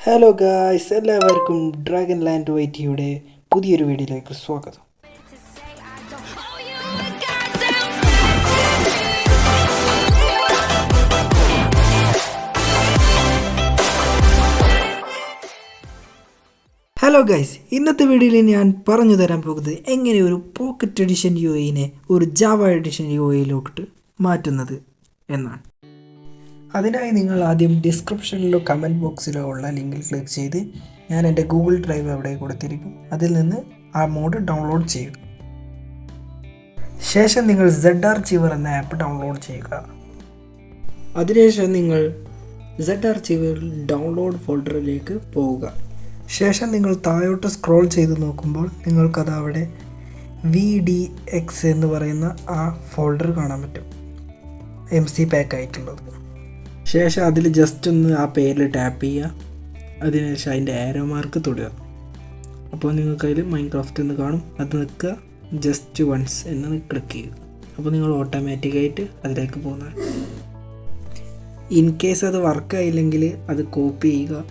Hello guys, എല്ലാവർക്കും dragon land വൈറ്റിയുടെ പുതിയൊരു വീഡിയോയിലേക്ക് സ്വാഗതം. ഹലോ ഗൈസ്, ഇന്നത്തെ വീഡിയോയിൽ ഞാൻ പറഞ്ഞു തരാൻ പോകുന്നത് എങ്ങനെ ഒരു പോക്കറ്റ് എഡിഷൻ യുഐനെ ഒരു ജാവ എഡിഷൻ യുഐയിലോട്ട് മാറ്റുന്നത് എന്നാണ്. അതിനായി നിങ്ങൾ ആദ്യം ഡിസ്ക്രിപ്ഷനിലോ കമൻറ്റ് ബോക്സിലോ ഉള്ള ലിങ്കിൽ ക്ലിക്ക് ചെയ്ത് ഞാൻ എൻ്റെ ഗൂഗിൾ ഡ്രൈവ് അവിടെ കൊടുത്തിരിക്കും. അതിൽ നിന്ന് ആ മോഡ് ഡൗൺലോഡ് ചെയ്യുക. ശേഷം നിങ്ങൾ ZArchiver എന്ന ആപ്പ് ഡൗൺലോഡ് ചെയ്യുക. അതിനുശേഷം നിങ്ങൾ ZArchiver ഡൗൺലോഡ് ഫോൾഡറിലേക്ക് പോവുക. ശേഷം നിങ്ങൾ താഴോട്ട് സ്ക്രോൾ ചെയ്ത് നോക്കുമ്പോൾ നിങ്ങൾക്കത് അവിടെ VDX എന്ന് പറയുന്ന ആ ഫോൾഡർ കാണാൻ പറ്റും, MC പാക്ക് ആയിട്ടുള്ളത്. ശേഷം അതിൽ ജസ്റ്റ് ഒന്ന് ആ പേരിൽ ടാപ്പ് ചെയ്യുക. അതിനുശേഷം അതിൻ്റെ ആരോ മാർക്ക് തൊടുക. അപ്പോൾ നിങ്ങൾക്ക് അതിൽ മൈൻക്രാഫ്റ്റ് എന്ന് കാണും. അത് നിൽക്കുക, ജസ്റ്റ് വൺസ് എന്ന് ക്ലിക്ക് ചെയ്യുക. അപ്പോൾ നിങ്ങൾ ഓട്ടോമാറ്റിക്കായിട്ട് അതിലേക്ക് പോകുന്നതാണ്. ഇൻ കേസ് അത് വർക്കായില്ലെങ്കിൽ അത് കോപ്പി ചെയ്യുക.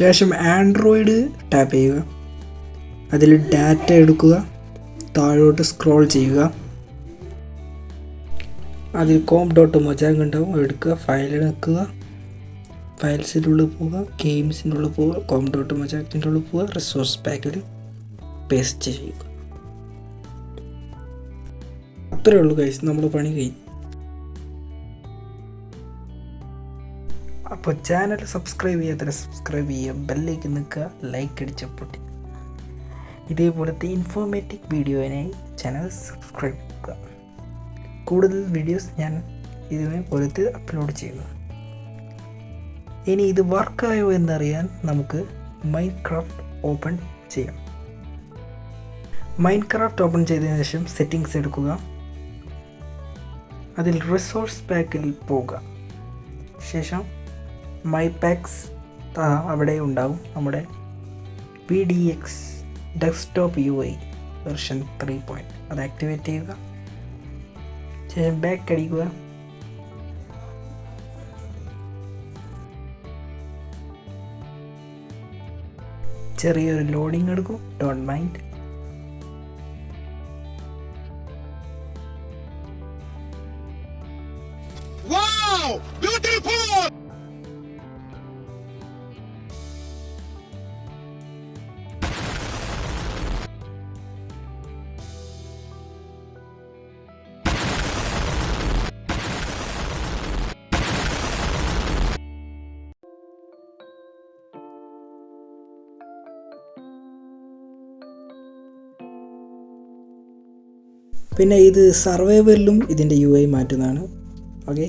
ശേഷം ആൻഡ്രോയിഡ് ടാപ്പ് ചെയ്യുക. അതിൽ ഡാറ്റ എടുക്കുക, താഴോട്ട് സ്ക്രോൾ ചെയ്യുക. അതിൽ com.mojang ഉണ്ടാവും, എടുക്കുക, ഫയൽ എടുക്കുക, ഫയൽസിൻ്റെ ഉള്ളിൽ പോവുക, ഗെയിംസിൻ്റെ ഉള്ളിൽ പോവുക, com.mojangൻ്റെ ഉള്ളിൽ പോവുക, റിസോഴ്സ് പാക്കിൽ പേസ്റ്റ് ചെയ്യുക. അത്രയേ ഉള്ളൂ ഗൈസ്, നമ്മുടെ പണി കഴിഞ്ഞു. അപ്പോൾ ചാനൽ സബ്സ്ക്രൈബ് ചെയ്യാത്ത സബ്സ്ക്രൈബ് ചെയ്യുക, ബെല്ലേക്ക് നിൽക്കുക, ലൈക്ക് അടിച്ച് പൊട്ടി. ഇതേപോലത്തെ ഇൻഫോർമേറ്റീവ് വീഡിയോയിനായി ചാനൽ സബ്സ്ക്രൈബ് ചെയ്യുക. കൂടുതൽ വീഡിയോസ് ഞാൻ ഇതേപോലത്തെ അപ്ലോഡ് ചെയ്യുന്നു. ഇനി ഇത് വർക്കായോ എന്നറിയാൻ നമുക്ക് മൈൻക്രാഫ്റ്റ് ഓപ്പൺ ചെയ്യാം. മൈൻക്രാഫ്റ്റ് ഓപ്പൺ ചെയ്തതിനു ശേഷം സെറ്റിങ്സ് എടുക്കുക. അതിൽ റിസോഴ്സ് പാക്കിൽ പോവുക. ശേഷം മൈ പാക്സ് അവിടെ ഉണ്ടാവും നമ്മുടെ VDX ഡെസ്ക്ടോപ്പ് UI വെർഷൻ 3. അത് ആക്ടിവേറ്റ് ചെയ്യുക. ശേഷം ബാക്ക് അടിക്കുക. ചെറിയൊരു ലോഡിങ് എടുക്കും, ഡോണ്ട് മൈൻഡ്. പിന്നെ ഇത് സർവൈവലിലും ഇതിൻ്റെ UI മാറ്റുന്നതാണ്. ഓക്കെ.